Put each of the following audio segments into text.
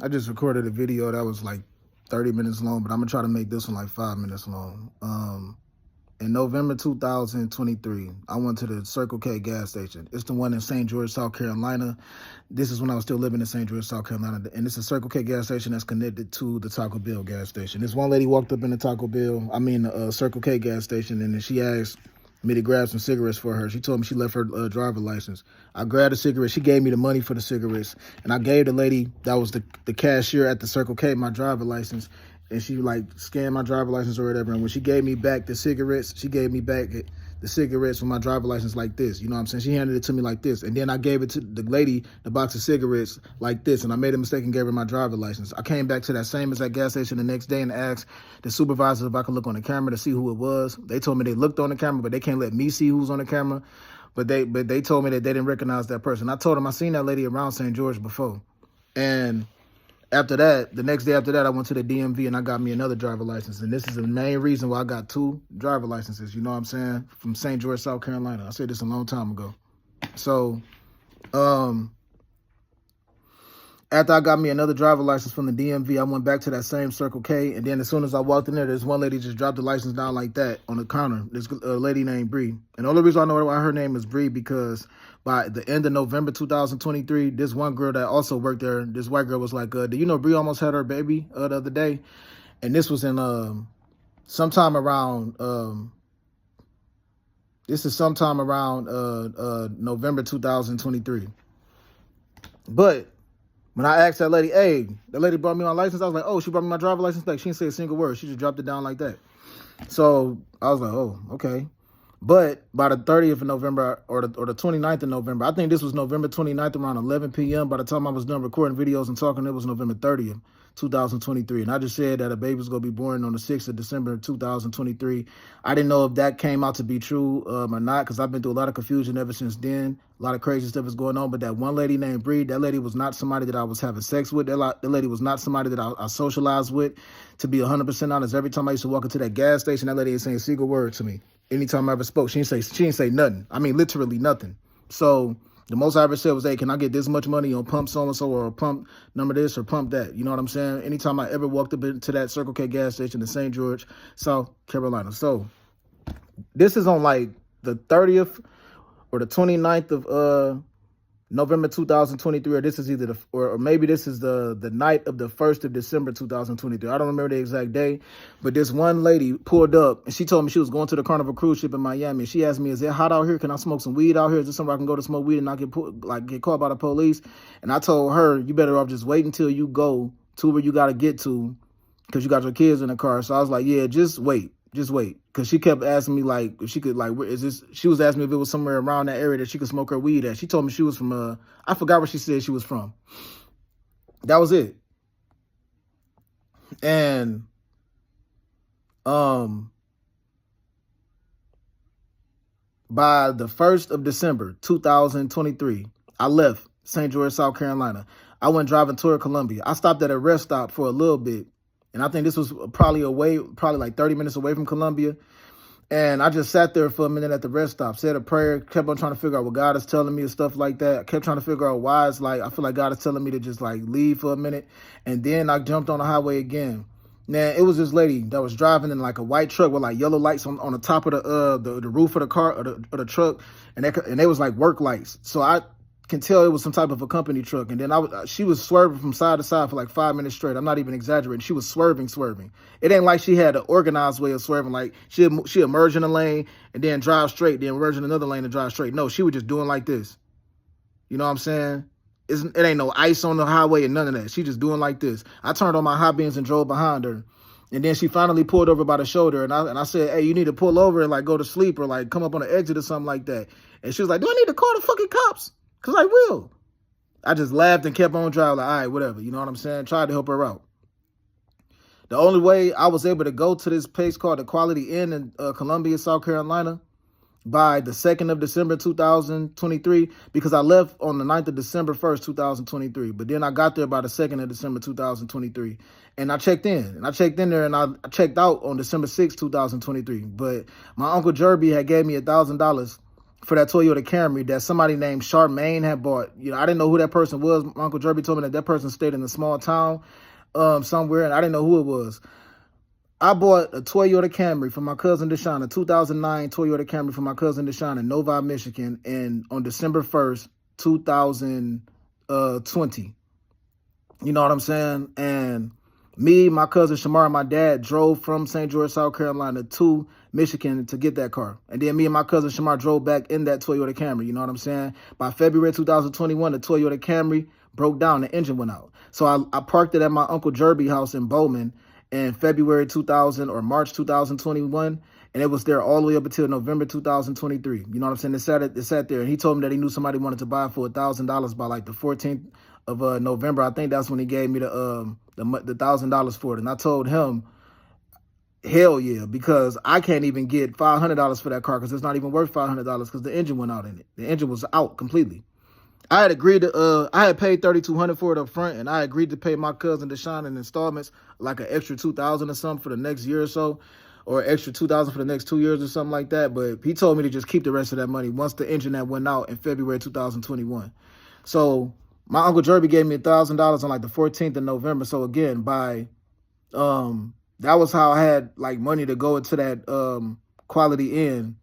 I just recorded a video that was like 30 minutes long, but I'm gonna try to make this one like 5 minutes long. In November 2023, I went to the Circle K gas station. It's the one in St. George, South Carolina. This is when I was still living in St. George, South Carolina. And it's a Circle K gas station that's connected to the Taco Bell gas station. This one lady walked up in the Circle K gas station, and then she asked me to grab some cigarettes for her. She told me she left her driver license. I grabbed a cigarette. She gave me the money for the cigarettes, and I gave the lady that was the cashier at the Circle K my driver license, and she like scanned my driver license or whatever. And when she gave me back the cigarettes, she gave me back the cigarettes from my driver license like this. You know what I'm saying? She handed it to me like this, and then I gave it to the lady, the box of cigarettes like this, and I made a mistake and gave her my driver license. I came back to that same exact gas station the next day and asked the supervisor if I could look on the camera to see who it was. They told me they looked on the camera, but they can't let me see who's on the camera. But they told me that they didn't recognize that person. I told them I seen that lady around St. George before. And after that, the next day after that, I went to the DMV and I got me another driver license. And this is the main reason why I got 2 driver licenses, you know what I'm saying, from St. George, South Carolina. I said this a long time ago. So, after I got me another driver license from the DMV, I went back to that same Circle K. And then as soon as I walked in there, there's one lady just dropped the license down like that on the counter. This lady named Bree. And the only reason I know why her name is Bree because by the end of November 2023, this one girl that also worked there, this white girl was like, do you know Bree almost had her baby the other day? And this was in sometime around November 2023. But when I asked that lady, hey, the lady brought me my license, I was like, oh, she brought me my driver license back. She didn't say a single word. She just dropped it down like that. So I was like, oh, okay. But by the 30th of November or the 29th of November, I think this was November 29th around 11 p.m. By the time I was done recording videos and talking, it was November 30th, 2023. And I just said that a baby was going to be born on the 6th of December 2023. I didn't know if that came out to be true or not because I've been through a lot of confusion ever since then. A lot of crazy stuff is going on. But that one lady named Bree, that lady was not somebody that I was having sex with. That lady was not somebody that I socialized with. To be 100% honest, every time I used to walk into that gas station, that lady ain't saying a single word to me. Anytime I ever spoke, she didn't say nothing. I mean, literally nothing. So the most I ever said was, hey, can I get this much money on pump so-and-so or pump number this or pump that? You know what I'm saying? Anytime I ever walked up into that Circle K gas station in St. George, South Carolina. So this is on like the 30th or the 29th of November 2023, or this is either or maybe this is the night of the 1st of December 2023. I don't remember the exact day, but this one lady pulled up and she told me she was going to the Carnival cruise ship in Miami. She asked me, is it hot out here? Can I smoke some weed out here? Is this somewhere I can go to smoke weed and not get caught by the police? And I told her, you better off just wait until you go to where you got to get to because you got your kids in the car. So I was like, yeah, just wait. Just wait. Because she kept asking me, like, if she could, like, where is this? She was asking me if it was somewhere around that area that she could smoke her weed at. She told me she was from, I forgot where she said she was from. That was it. And, by the 1st of December, 2023, I left St. George, South Carolina. I went driving toward Columbia. I stopped at a rest stop for a little bit. And I think this was probably like 30 minutes away from Columbia. And I just sat there for a minute at the rest stop, said a prayer, kept on trying to figure out what God is telling me and stuff like that. I kept trying to figure out why it's like, I feel like God is telling me to just like leave for a minute. And then I jumped on the highway again. Man, it was this lady that was driving in like a white truck with like yellow lights on the top of the roof of the car or the truck. And they was like work lights. So I can tell it was some type of a company truck. And then she was swerving from side to side for like 5 minutes straight. I'm not even exaggerating. She was swerving. It ain't like she had an organized way of swerving. Like she emerge in a lane and then drive straight, then emerge in another lane and drive straight. No, she was just doing like this. You know what I'm saying? It ain't no ice on the highway and none of that. She just doing like this. I turned on my high beams and drove behind her. And then she finally pulled over by the shoulder. And I said, hey, you need to pull over and like go to sleep or like come up on the exit or something like that. And she was like, do I need to call the fucking cops? Because I will. I just laughed and kept on driving like, all right, whatever. You know what I'm saying? Tried to help her out. The only way I was able to go to this place called the Quality Inn in Columbia, South Carolina, by the 2nd of December, 2023, because I left on the 9th of December 1st, 2023. But then I got there by the 2nd of December, 2023. And I checked in. And I checked in there and I checked out on December 6th, 2023. But my Uncle Jerby had gave me $1,000 for that Toyota Camry that somebody named Charmaine had bought. You know, I didn't know who that person was. My Uncle Jerby told me that person stayed in a small town somewhere, and I didn't know who it was. I bought a Toyota Camry for my cousin Deshaun, a 2009 Toyota Camry for my cousin Deshaun in Novi, Michigan, and on December 1st, 2020. You know what I'm saying? And me, my cousin Shamar, and my dad drove from St. George, South Carolina to Michigan to get that car. And then me and my cousin Shamar drove back in that Toyota Camry. You know what I'm saying? By February 2021, the Toyota Camry broke down. The engine went out. So I parked it at my Uncle Jerby house in Bowman in February 2000 or March 2021. And it was there all the way up until November 2023. You know what I'm saying? It sat there. And he told me that he knew somebody wanted to buy it for $1,000 by like the 14th of November. I think that's when he gave me the $1,000 for it. And I told him, hell yeah, because I can't even get $500 for that car because it's not even worth $500 because the engine went out in it. The engine was out completely. I had agreed to, I had paid $3,200 for it up front, and I agreed to pay my cousin Deshaun in installments, like an extra $2,000 or something for the next year or so, or extra $2,000 for the next 2 years or something like that. But he told me to just keep the rest of that money once the engine that went out in February 2021. So my Uncle Jerby gave me $1,000 on like the 14th of November. So again, by that was how I had like money to go into that Quality Inn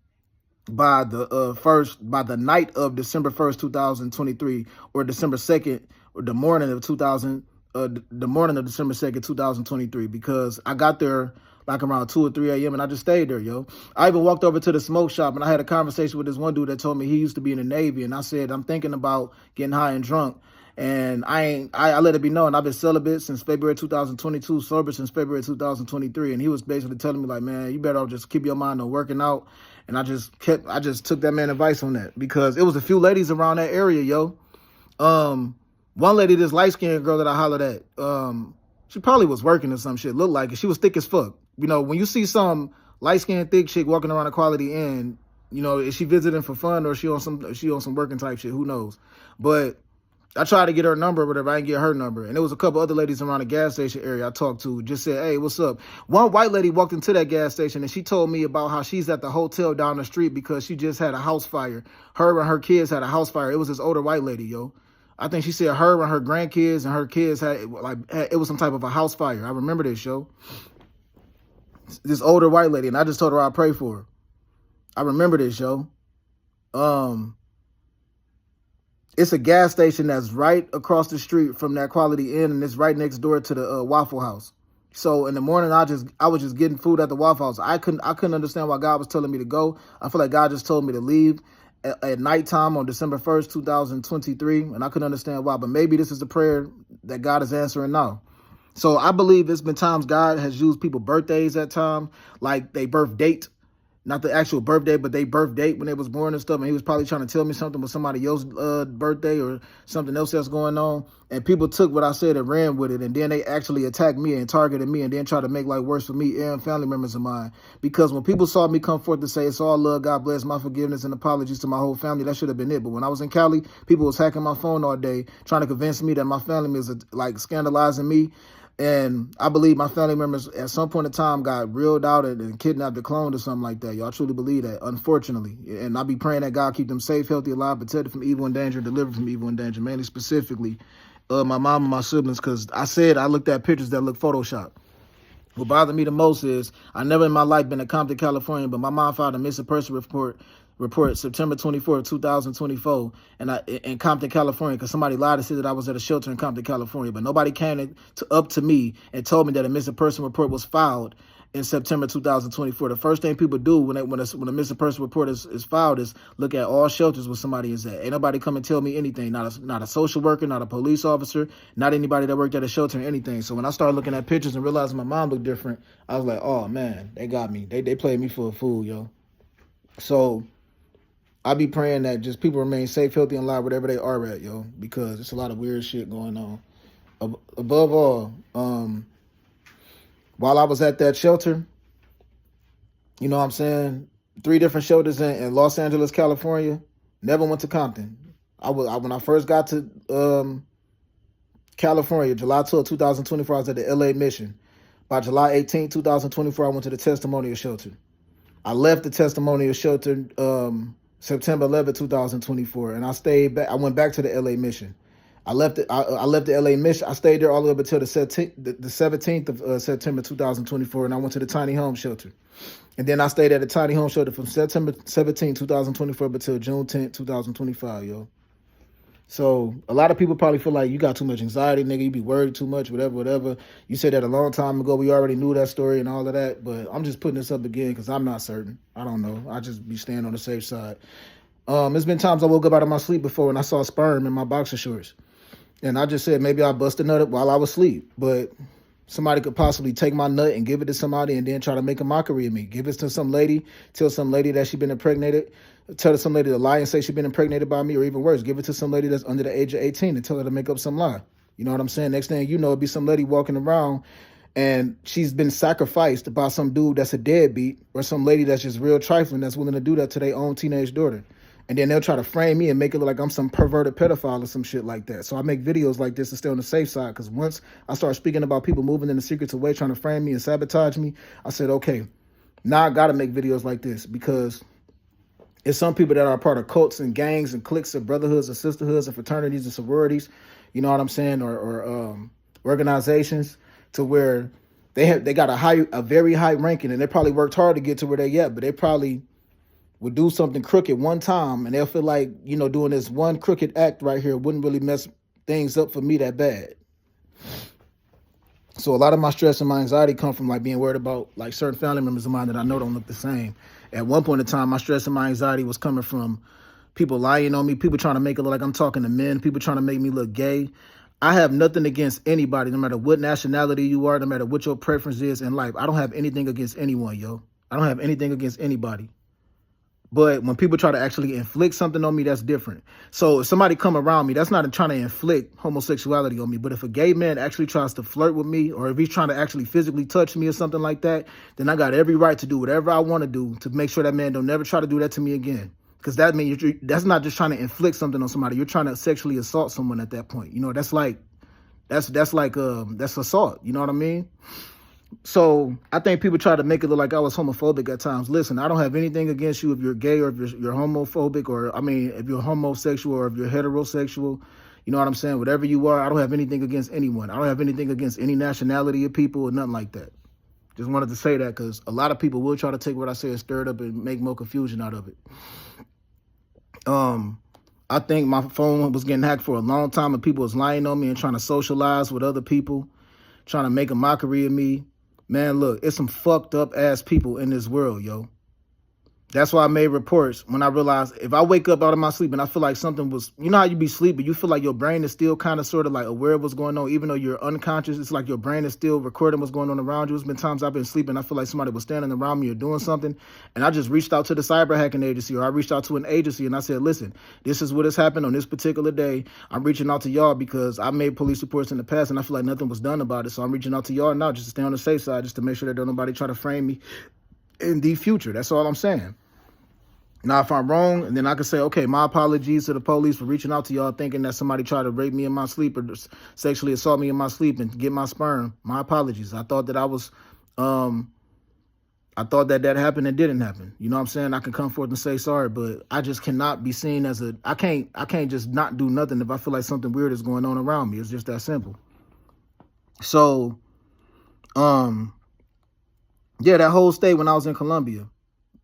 by the night of December 1st, 2023, or December 2nd, or the morning of December 2nd, 2023, because I got there like around 2 or 3 a.m. and I just stayed there, yo. I even walked over to the smoke shop and I had a conversation with this one dude that told me he used to be in the Navy, and I said, I'm thinking about getting high and drunk. And I let it be known I've been celibate since February 2022, sober since February 2023. And he was basically telling me like, man, you better just keep your mind on working out. And I just took that man's advice on that, because it was a few ladies around that area, yo. One lady, this light-skinned girl that I hollered at, she probably was working or some shit, looked like it. She was thick as fuck. You know, when you see some light-skinned thick chick walking around a Quality Inn, you know, is she visiting for fun or is she on some working type shit? Who knows? But I tried to get her number or whatever. I didn't get her number. And there was a couple other ladies around the gas station area I talked to, just said, hey, what's up? One white lady walked into that gas station and she told me about how she's at the hotel down the street because she just had a house fire. Her and her kids had a house fire. It was this older white lady, yo. I think she said her and her grandkids and her kids it was some type of a house fire. I remember this, yo. This older white lady, and I just told her I'd pray for her. I remember this, yo. It's a gas station that's right across the street from that Quality Inn, and it's right next door to the Waffle House. So in the morning, I was just getting food at the Waffle House. I couldn't understand why God was telling me to go. I feel like God just told me to leave at nighttime on December 1st, 2023, and I couldn't understand why. But maybe this is the prayer that God is answering now. So I believe there's been times God has used people's birthdays at time, like they birth date. Not the actual birthday, but they birth date when they was born and stuff. And he was probably trying to tell me something with somebody else's birthday or something else that's going on. And people took what I said and ran with it. And then they actually attacked me and targeted me and then tried to make life worse for me and family members of mine. Because when people saw me come forth to say, it's all love, God bless, my forgiveness and apologies to my whole family, that should have been it. But when I was in Cali, people was hacking my phone all day, trying to convince me that my family is like scandalizing me. And I believe my family members at some point in time got reeled out and kidnapped or cloned or something like that. Y'all truly believe that, unfortunately. And I be praying that God keep them safe, healthy, alive, protected from evil and danger, delivered from evil and danger, mainly specifically my mom and my siblings, because I looked at pictures that look Photoshopped. What bothered me the most is I never in my life been to Compton, California, but my mom filed a missing person report September 24th, 2024, in Compton, California, because somebody lied and said that I was at a shelter in Compton, California, but nobody came up to me and told me that a missing person report was filed in September 2024. The first thing people do when a missing person report is filed is look at all shelters where somebody is at. Ain't nobody come and tell me anything, not a social worker, not a police officer, not anybody that worked at a shelter or anything. So when I started looking at pictures and realizing my mom looked different, I was like, oh man, they got me. They played me for a fool, yo. So I be praying that just people remain safe, healthy, and alive wherever they are at, yo, because there's a lot of weird shit going on. Above all, while I was at that shelter, you know what I'm saying, 3 different shelters in Los Angeles, California, never went to Compton. When I first got to California, July 12, 2024, I was at the LA Mission. By July 18, 2024, I went to the Testimonial Shelter. I left the Testimonial Shelter September 11th, 2024. And I stayed back. I went back to the LA mission. I left it. I left the LA mission. I stayed there all the way up until the 17th of September 2024, and I went to the tiny home shelter. And then I stayed at the tiny home shelter from September 17, 2024, up until June 10th, 2025, yo. So a lot of people probably feel like you got too much anxiety, nigga. You be worried too much, whatever, whatever. You said that a long time ago. We already knew that story and all of that. But I'm just putting this up again because I'm not certain. I don't know. I just be staying on the safe side. There's been times I woke up out of my sleep before and I saw sperm in my boxer shorts. And I just said maybe I busted a nut while I was asleep. But somebody could possibly take my nut and give it to somebody and then try to make a mockery of me. Give it to some lady, tell some lady that she been impregnated, tell some lady to lie and say she been impregnated by me, or even worse, give it to some lady that's under the age of 18 and tell her to make up some lie. You know what I'm saying? Next thing you know, it'd be some lady walking around and she's been sacrificed by some dude that's a deadbeat, or some lady that's just real trifling that's willing to do that to their own teenage daughter. And then they'll try to frame me and make it look like I'm some perverted pedophile or some shit like that. So I make videos like this to stay on the safe side, because once I start speaking about people moving in the secrets away, trying to frame me and sabotage me, I said, okay, now I got to make videos like this, because it's some people that are part of cults and gangs and cliques and brotherhoods and sisterhoods and fraternities and sororities, you know what I'm saying, or organizations, to where they got a very high ranking, and they probably worked hard to get to where they at, but they probably would do something crooked one time and they'll feel like, you know, doing this one crooked act right here wouldn't really mess things up for me that bad. So a lot of my stress and my anxiety come from like being worried about like certain family members of mine that I know don't look the same. At one point in time, my stress and my anxiety was coming from people lying on me, people trying to make it look like I'm talking to men, people trying to make me look gay. I have nothing against anybody, no matter what nationality you are, no matter what your preference is in life. I don't have anything against anyone, yo. I don't have anything against anybody. But when people try to actually inflict something on me, that's different. So if somebody come around me, that's not trying to inflict homosexuality on me. But if a gay man actually tries to flirt with me, or if he's trying to actually physically touch me or something like that, then I got every right to do whatever I want to do to make sure that man don't never try to do that to me again. Because that means that's not just trying to inflict something on somebody. You're trying to sexually assault someone at that point. You know, that's assault. You know what I mean? So I think people try to make it look like I was homophobic at times. Listen, I don't have anything against you if you're gay, or if you're homophobic, or if you're homosexual, or if you're heterosexual. You know what I'm saying? Whatever you are, I don't have anything against anyone. I don't have anything against any nationality of people or nothing like that. Just wanted to say that because a lot of people will try to take what I say and stir it up and make more confusion out of it. I think my phone was getting hacked for a long time, and people was lying on me and trying to socialize with other people, trying to make a mockery of me. Man, look, it's some fucked up ass people in this world, yo. That's why I made reports when I realized if I wake up out of my sleep and I feel like something was, you know how you be sleeping, you feel like your brain is still kind of sort of like aware of what's going on, even though you're unconscious. It's like your brain is still recording what's going on around you. There's been times I've been sleeping, I feel like somebody was standing around me or doing something, and I just reached out to the cyber hacking agency, or I reached out to an agency and I said, listen, this is what has happened on this particular day. I'm reaching out to y'all because I made police reports in the past and I feel like nothing was done about it. So I'm reaching out to y'all now just to stay on the safe side, just to make sure that don't nobody try to frame me in the future. That's all I'm saying. Now, if I'm wrong, then I can say, okay, my apologies to the police for reaching out to y'all thinking that somebody tried to rape me in my sleep or sexually assault me in my sleep and get my sperm. My apologies. I thought that I thought that happened and didn't happen. You know what I'm saying? I can come forth and say sorry, but I just cannot be seen as I can't just not do nothing if I feel like something weird is going on around me. It's just that simple. So, yeah, that whole stay when I was in Colombia,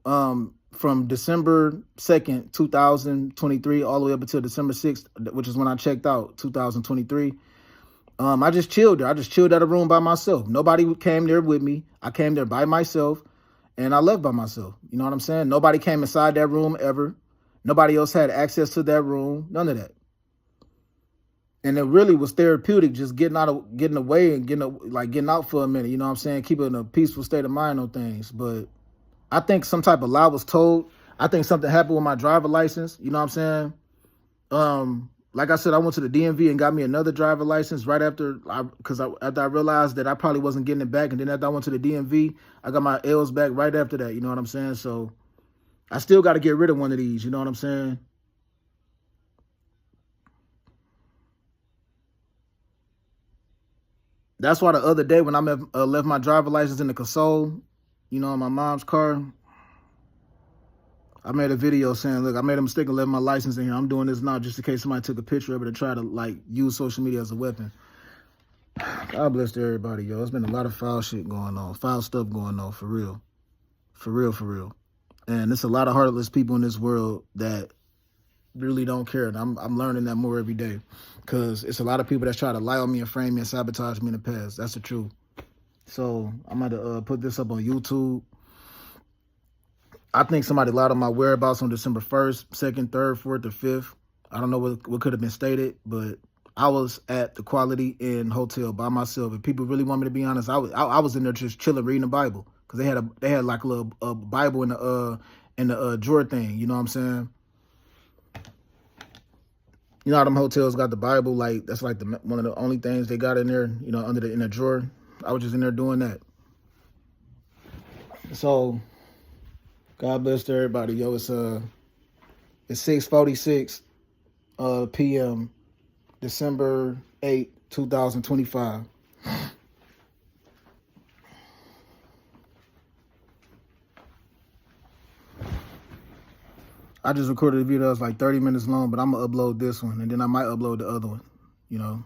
from December 2nd, 2023, all the way up until December 6th, which is when I checked out, 2023. I just chilled there. I just chilled at a room by myself. Nobody came there with me. I came there by myself, and I left by myself. You know what I'm saying? Nobody came inside that room ever. Nobody else had access to that room. None of that. And it really was therapeutic, just getting away and getting out for a minute. You know what I'm saying? Keeping a peaceful state of mind on things. But I think some type of lie was told. I think something happened with my driver license. You know what I'm saying? Like I said, I went to the DMV and got me another driver license right after I realized that I probably wasn't getting it back. And then after I went to the DMV, I got my L's back right after that. You know what I'm saying? So I still got to get rid of one of these. You know what I'm saying? That's why the other day when I left my driver license in the console, you know, in my mom's car, I made a video saying, look, I made a mistake of letting my license in here. I'm doing this now just in case somebody took a picture of it and try to, like, use social media as a weapon. God bless everybody, yo. There's been a lot of foul shit going on. Foul stuff going on, for real. For real, for real. And there's a lot of heartless people in this world that really don't care. And I'm learning that more every day. Because it's a lot of people that try to lie on me and frame me and sabotage me in the past. That's the truth. So I'm going to put this up on YouTube. I think somebody lied on my whereabouts on December 1st, 2nd, 3rd, 4th, or 5th. I don't know what could have been stated, but I was at the Quality Inn Hotel by myself. If people really want me to be honest, I was in there just chilling, reading the Bible, because they had like a little Bible in the drawer thing. You know what I'm saying? You know how them hotels got the Bible, like that's like one of the only things they got in there, you know, in the drawer. I was just in there doing that. So God bless everybody, yo. It's 6:46 p.m. December 8, 2025. I just recorded a video that's like 30 minutes long, but I'm gonna upload this one, and then I might upload the other one, you know.